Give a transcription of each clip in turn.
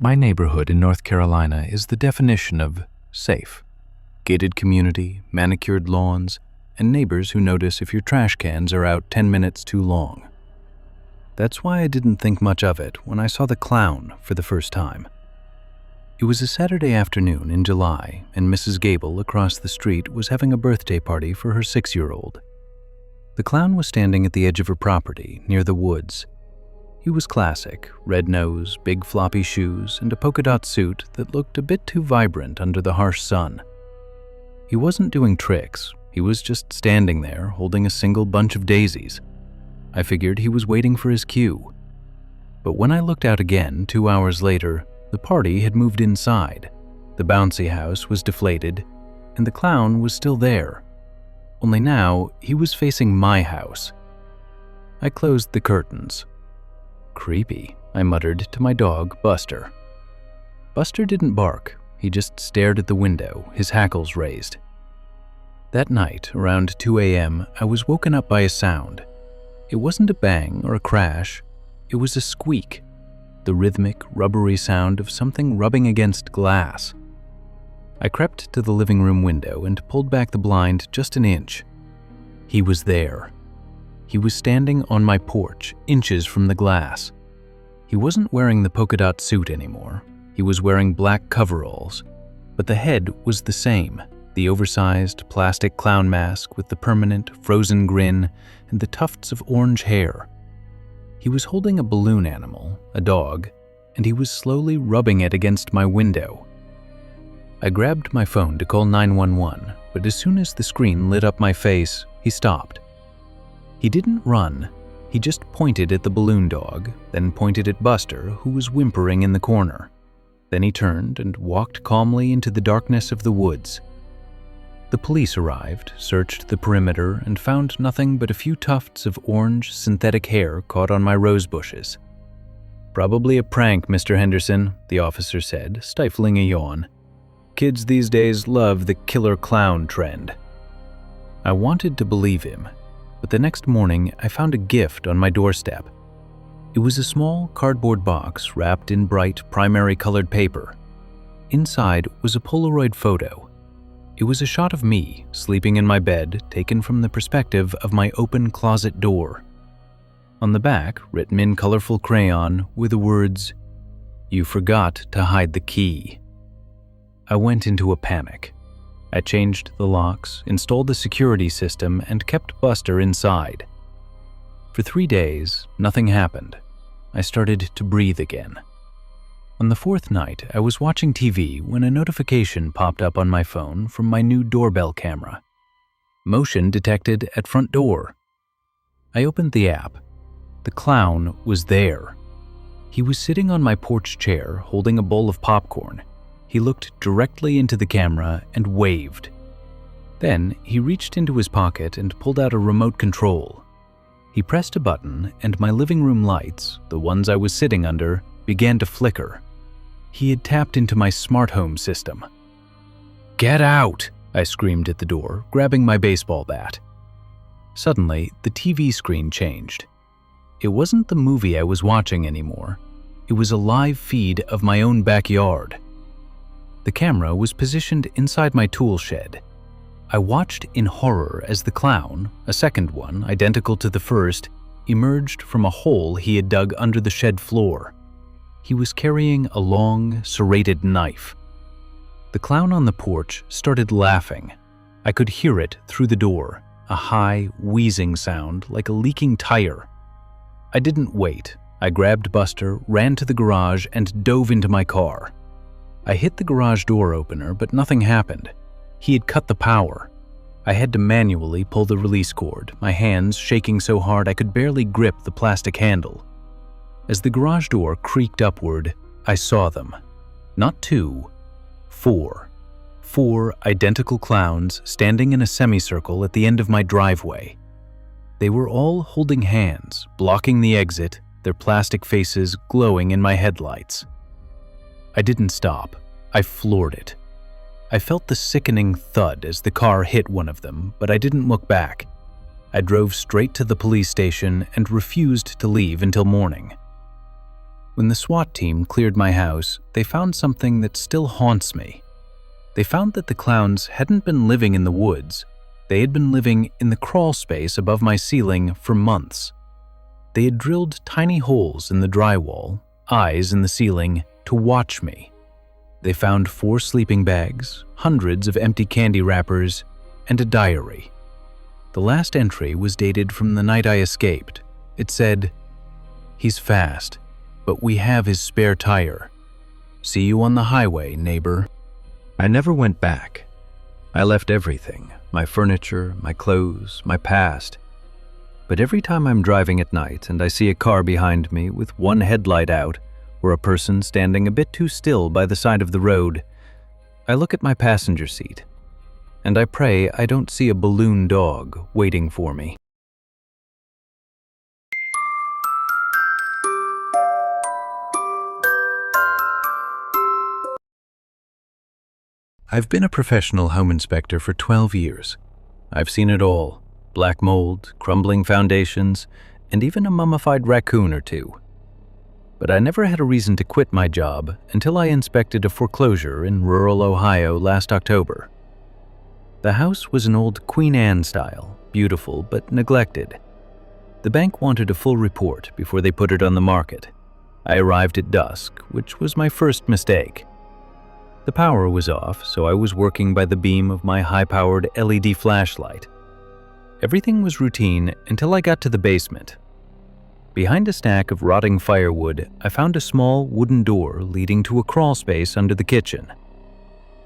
My neighborhood in North Carolina is the definition of safe. Gated community, manicured lawns, and neighbors who notice if your trash cans are out 10 minutes too long. That's why I didn't think much of it when I saw the clown for the first time. It was a Saturday afternoon in July, and Mrs. Gable across the street was having a birthday party for her 6-year-old. The clown was standing at the edge of her property, near the woods. He was classic, red nose, big floppy shoes, and a polka dot suit that looked a bit too vibrant under the harsh sun. He wasn't doing tricks, he was just standing there holding a single bunch of daisies. I figured he was waiting for his cue. But when I looked out again 2 hours later, the party had moved inside, the bouncy house was deflated, and the clown was still there. Only now, he was facing my house. I closed the curtains. "Creepy," I muttered to my dog, Buster. Buster didn't bark, he just stared at the window, his hackles raised. That night, around 2 a.m., I was woken up by a sound. It wasn't a bang or a crash, it was a squeak, the rhythmic, rubbery sound of something rubbing against glass. I crept to the living room window and pulled back the blind just an inch. He was there. He was standing on my porch, inches from the glass. He wasn't wearing the polka dot suit anymore. He was wearing black coveralls, but the head was the same, the oversized plastic clown mask with the permanent, frozen grin and the tufts of orange hair. He was holding a balloon animal, a dog, and he was slowly rubbing it against my window. I grabbed my phone to call 911, but as soon as the screen lit up my face, he stopped. He didn't run, he just pointed at the balloon dog, then pointed at Buster, who was whimpering in the corner. Then he turned and walked calmly into the darkness of the woods. The police arrived, searched the perimeter, and found nothing but a few tufts of orange synthetic hair caught on my rose bushes. "Probably a prank, Mr. Henderson," the officer said, stifling a yawn. "Kids these days love the killer clown trend." I wanted to believe him, but the next morning I found a gift on my doorstep. It was a small cardboard box wrapped in bright primary colored paper. Inside was a Polaroid photo. It was a shot of me sleeping in my bed, taken from the perspective of my open closet door. On the back, written in colorful crayon, were the words, "You forgot to hide the key." I went into a panic. I changed the locks, installed the security system, and kept Buster inside. For 3 days, nothing happened. I started to breathe again. On the 4th night, I was watching TV when a notification popped up on my phone from my new doorbell camera. Motion detected at front door. I opened the app. The clown was there. He was sitting on my porch chair, holding a bowl of popcorn. He looked directly into the camera and waved. Then he reached into his pocket and pulled out a remote control. He pressed a button and my living room lights, the ones I was sitting under, began to flicker. He had tapped into my smart home system. "Get out!" I screamed at the door, grabbing my baseball bat. Suddenly, the TV screen changed. It wasn't the movie I was watching anymore. It was a live feed of my own backyard. The camera was positioned inside my tool shed. I watched in horror as the clown, a second one identical to the first, emerged from a hole he had dug under the shed floor. He was carrying a long, serrated knife. The clown on the porch started laughing. I could hear it through the door, a high, wheezing sound like a leaking tire. I didn't wait. I grabbed Buster, ran to the garage, and dove into my car. I hit the garage door opener, but nothing happened. He had cut the power. I had to manually pull the release cord, my hands shaking so hard I could barely grip the plastic handle. As the garage door creaked upward, I saw them. Not 2, 4. 4 identical clowns standing in a semicircle at the end of my driveway. They were all holding hands, blocking the exit, their plastic faces glowing in my headlights. I didn't stop. I floored it. I felt the sickening thud as the car hit one of them, but I didn't look back. I drove straight to the police station and refused to leave until morning. When the SWAT team cleared my house, they found something that still haunts me. They found that the clowns hadn't been living in the woods. They had been living in the crawl space above my ceiling for months. They had drilled tiny holes in the drywall, eyes in the ceiling, to watch me. They found 4 sleeping bags, hundreds of empty candy wrappers, and a diary. The last entry was dated from the night I escaped. It said, "He's fast, but we have his spare tire. See you on the highway, neighbor." I never went back. I left everything, my furniture, my clothes, my past. But every time I'm driving at night and I see a car behind me with one headlight out, or a person standing a bit too still by the side of the road, I look at my passenger seat, and I pray I don't see a balloon dog waiting for me. I've been a professional home inspector for 12 years. I've seen it all: black mold, crumbling foundations, and even a mummified raccoon or two. But I never had a reason to quit my job until I inspected a foreclosure in rural Ohio last October. The house was an old Queen Anne style, beautiful but neglected. The bank wanted a full report before they put it on the market. I arrived at dusk, which was my first mistake. The power was off, so I was working by the beam of my high-powered LED flashlight. Everything was routine until I got to the basement. Behind a stack of rotting firewood, I found a small wooden door leading to a crawl space under the kitchen.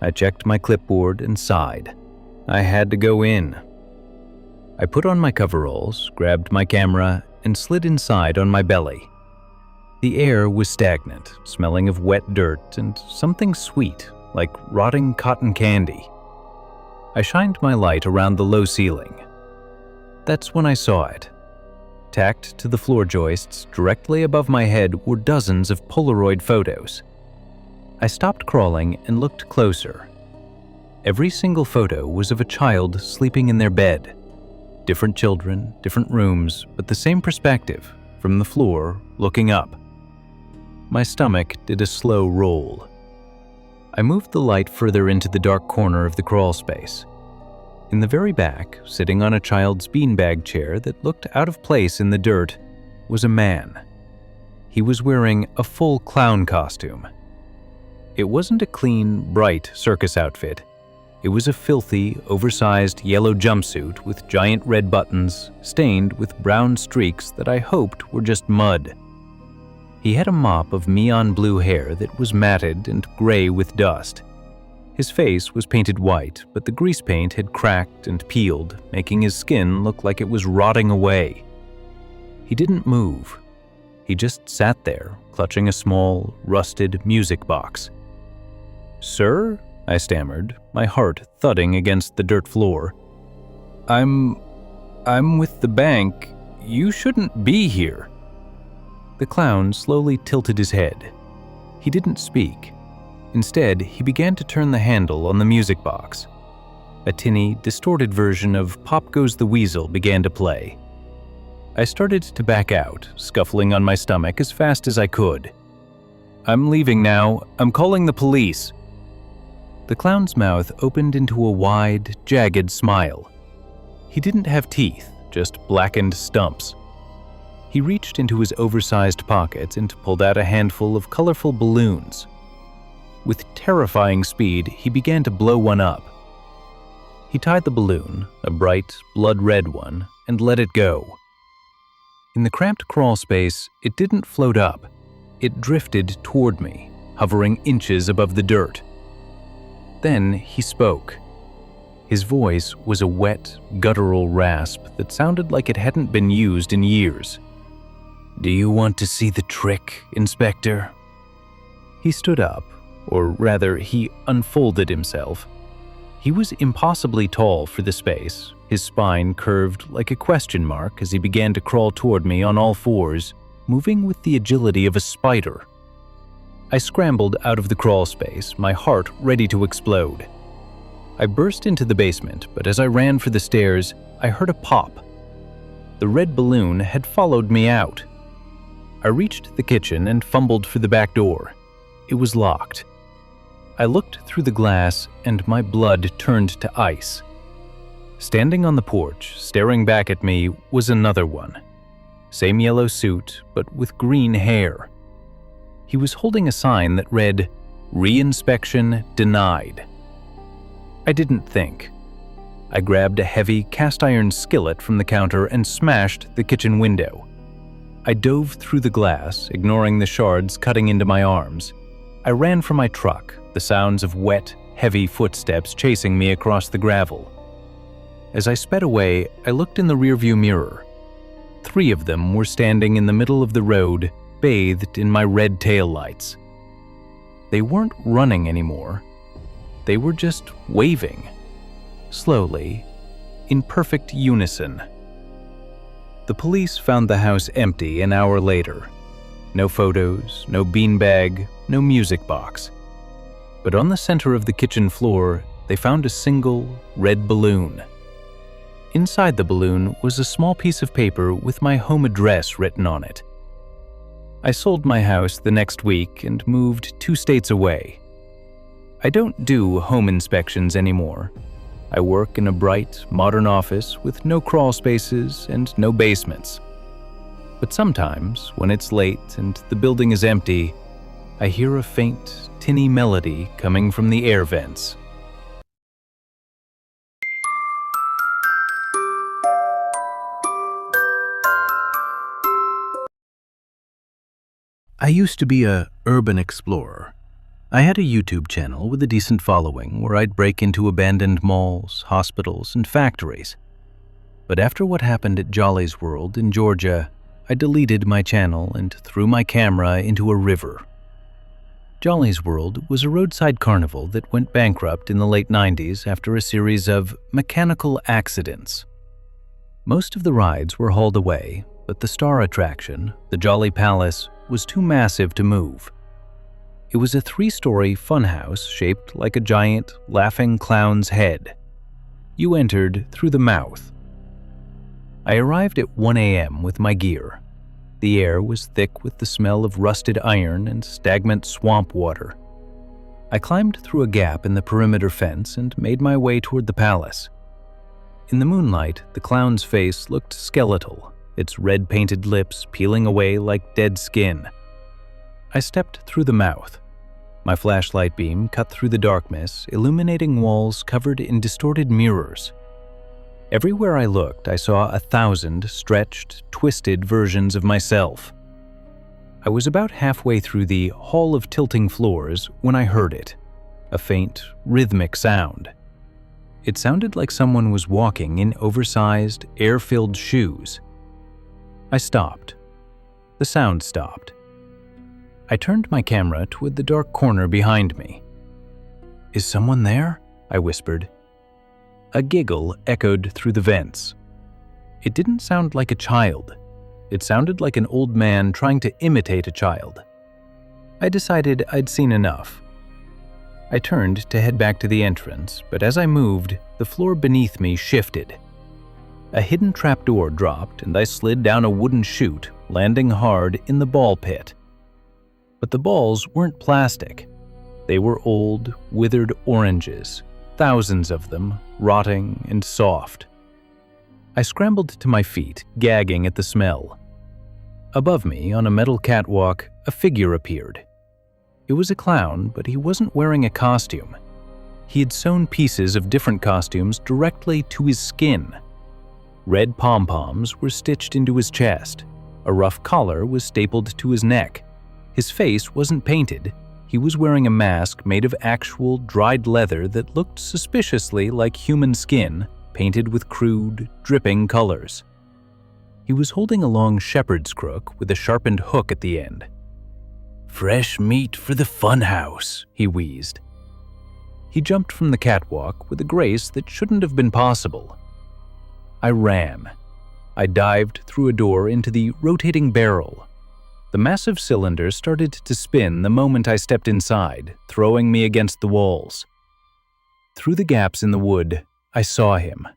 I checked my clipboard and sighed. I had to go in. I put on my coveralls, grabbed my camera, and slid inside on my belly. The air was stagnant, smelling of wet dirt and something sweet, like rotting cotton candy. I shined my light around the low ceiling. That's when I saw it. Tacked to the floor joists directly above my head were dozens of Polaroid photos. I stopped crawling and looked closer. Every single photo was of a child sleeping in their bed. Different children, different rooms, but the same perspective, from the floor, looking up. My stomach did a slow roll. I moved the light further into the dark corner of the crawl space. In the very back, sitting on a child's beanbag chair that looked out of place in the dirt, was a man. He was wearing a full clown costume. It wasn't a clean, bright circus outfit. It was a filthy, oversized yellow jumpsuit with giant red buttons, stained with brown streaks that I hoped were just mud. He had a mop of neon blue hair that was matted and gray with dust. His face was painted white, but the grease paint had cracked and peeled, making his skin look like it was rotting away. He didn't move. He just sat there, clutching a small, rusted music box. "Sir?" I stammered, my heart thudding against the dirt floor. I'm with the bank. You shouldn't be here." The clown slowly tilted his head. He didn't speak. Instead, he began to turn the handle on the music box. A tinny, distorted version of Pop Goes the Weasel began to play. I started to back out, scuffling on my stomach as fast as I could. "I'm leaving now. I'm calling the police." The clown's mouth opened into a wide, jagged smile. He didn't have teeth, just blackened stumps. He reached into his oversized pocket and pulled out a handful of colorful balloons. With terrifying speed, he began to blow one up. He tied the balloon, a bright, blood-red one, and let it go. In the cramped crawl space, it didn't float up. It drifted toward me, hovering inches above the dirt. Then he spoke. His voice was a wet, guttural rasp that sounded like it hadn't been used in years. "Do you want to see the trick, Inspector?" He stood up, or rather, he unfolded himself. He was impossibly tall for the space, his spine curved like a question mark as he began to crawl toward me on all fours, moving with the agility of a spider. I scrambled out of the crawl space, my heart ready to explode. I burst into the basement, but as I ran for the stairs, I heard a pop. The red balloon had followed me out. I reached the kitchen and fumbled for the back door. It was locked. I looked through the glass and my blood turned to ice. Standing on the porch, staring back at me, was another one. Same yellow suit, but with green hair. He was holding a sign that read, "Reinspection denied." I didn't think. I grabbed a heavy cast-iron skillet from the counter and smashed the kitchen window. I dove through the glass, ignoring the shards cutting into my arms. I ran for my truck, the sounds of wet, heavy footsteps chasing me across the gravel. As I sped away, I looked in the rearview mirror. 3 of them were standing in the middle of the road, bathed in my red taillights. They weren't running anymore. They were just waving. Slowly, in perfect unison. The police found the house empty an hour later. No photos, no beanbag, no music box. But on the center of the kitchen floor, they found a single red balloon. Inside the balloon was a small piece of paper with my home address written on it. I sold my house the next week and moved 2 states away. I don't do home inspections anymore. I work in a bright, modern office with no crawl spaces and no basements. But sometimes, when it's late and the building is empty, I hear a faint, tinny melody coming from the air vents. I used to be a urban explorer. I had a YouTube channel with a decent following where I'd break into abandoned malls, hospitals, and factories. But after what happened at Jolly's World in Georgia, I deleted my channel and threw my camera into a river. Jolly's World was a roadside carnival that went bankrupt in the late 90s after a series of mechanical accidents. Most of the rides were hauled away, but the star attraction, the Jolly Palace, was too massive to move. It was a 3-story funhouse shaped like a giant, laughing clown's head. You entered through the mouth. I arrived at 1 a.m. with my gear. The air was thick with the smell of rusted iron and stagnant swamp water. I climbed through a gap in the perimeter fence and made my way toward the palace. In the moonlight, the clown's face looked skeletal, its red-painted lips peeling away like dead skin. I stepped through the mouth. My flashlight beam cut through the darkness, illuminating walls covered in distorted mirrors. Everywhere I looked, I saw 1,000 stretched, twisted versions of myself. I was about halfway through the Hall of Tilting Floors when I heard it, a faint, rhythmic sound. It sounded like someone was walking in oversized, air-filled shoes. I stopped. The sound stopped. I turned my camera toward the dark corner behind me. "Is someone there?" I whispered. A giggle echoed through the vents. It didn't sound like a child. It sounded like an old man trying to imitate a child. I decided I'd seen enough. I turned to head back to the entrance, but as I moved, the floor beneath me shifted. A hidden trapdoor dropped and I slid down a wooden chute, landing hard in the ball pit. But the balls weren't plastic. They were old, withered oranges, thousands of them, rotting and soft. I scrambled to my feet, gagging at the smell. Above me, on a metal catwalk, a figure appeared. It was a clown, but he wasn't wearing a costume. He had sewn pieces of different costumes directly to his skin. Red pom-poms were stitched into his chest. A rough collar was stapled to his neck. His face wasn't painted. He was wearing a mask made of actual dried leather that looked suspiciously like human skin, painted with crude, dripping colors. He was holding a long shepherd's crook with a sharpened hook at the end. "Fresh meat for the funhouse," he wheezed. He jumped from the catwalk with a grace that shouldn't have been possible. I ran. I dived through a door into the rotating barrel. The massive cylinder started to spin the moment I stepped inside, throwing me against the walls. Through the gaps in the wood, I saw him.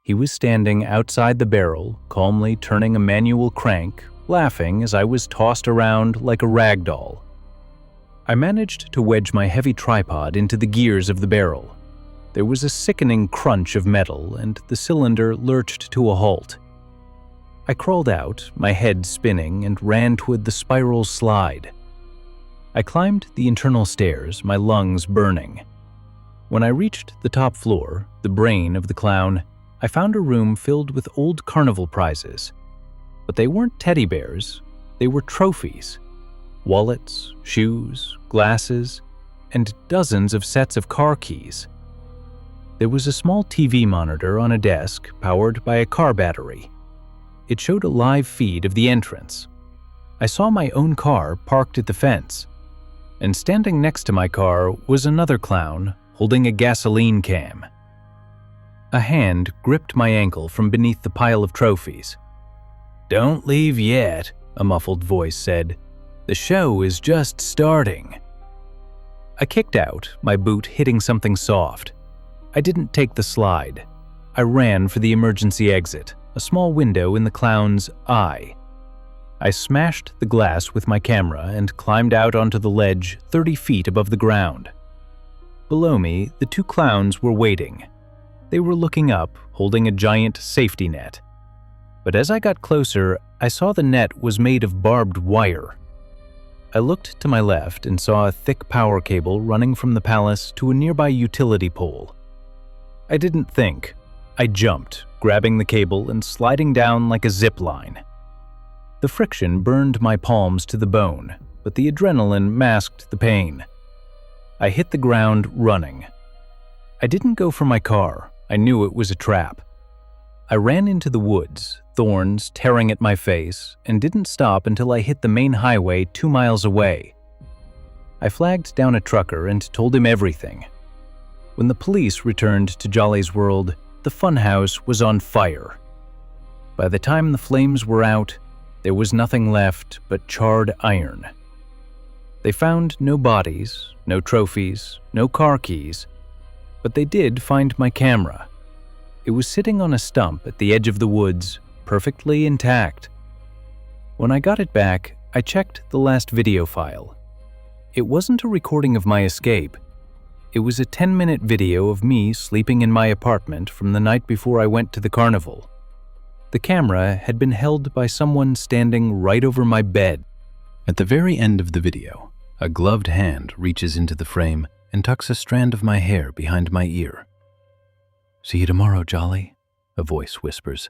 He was standing outside the barrel, calmly turning a manual crank, laughing as I was tossed around like a rag doll. I managed to wedge my heavy tripod into the gears of the barrel. There was a sickening crunch of metal, and the cylinder lurched to a halt. I crawled out, my head spinning, and ran toward the spiral slide. I climbed the internal stairs, my lungs burning. When I reached the top floor, the brain of the clown, I found a room filled with old carnival prizes. But they weren't teddy bears, they were trophies. Wallets, shoes, glasses, and dozens of sets of car keys. There was a small TV monitor on a desk powered by a car battery. It showed a live feed of the entrance. I saw my own car parked at the fence, and standing next to my car was another clown holding a gasoline can. A hand gripped my ankle from beneath the pile of trophies. "Don't leave yet," a muffled voice said. "The show is just starting." I kicked out, my boot hitting something soft. I didn't take the slide. I ran for the emergency exit, a small window in the clown's eye. I smashed the glass with my camera and climbed out onto the ledge 30 feet above the ground. Below me, the two clowns were waiting. They were looking up, holding a giant safety net. But as I got closer, I saw the net was made of barbed wire. I looked to my left and saw a thick power cable running from the palace to a nearby utility pole. I didn't think. I jumped, grabbing the cable and sliding down like a zip line. The friction burned my palms to the bone, but the adrenaline masked the pain. I hit the ground running. I didn't go for my car. I knew it was a trap. I ran into the woods, thorns tearing at my face, and didn't stop until I hit the main highway 2 miles away. I flagged down a trucker and told him everything. When the police returned to Jolly's World, the funhouse was on fire. By the time the flames were out, there was nothing left but charred iron. They found no bodies, no trophies, no car keys, but they did find my camera. It was sitting on a stump at the edge of the woods, perfectly intact. When I got it back, I checked the last video file. It wasn't a recording of my escape. It was a 10-minute video of me sleeping in my apartment from the night before I went to the carnival. The camera had been held by someone standing right over my bed. At the very end of the video, a gloved hand reaches into the frame and tucks a strand of my hair behind my ear. "See you tomorrow, Jolly," a voice whispers.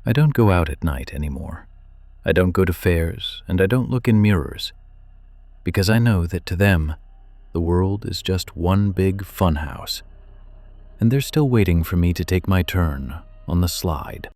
I don't go out at night anymore. I don't go to fairs, and I don't look in mirrors, because I know that to them, the world is just one big funhouse, and they're still waiting for me to take my turn on the slide.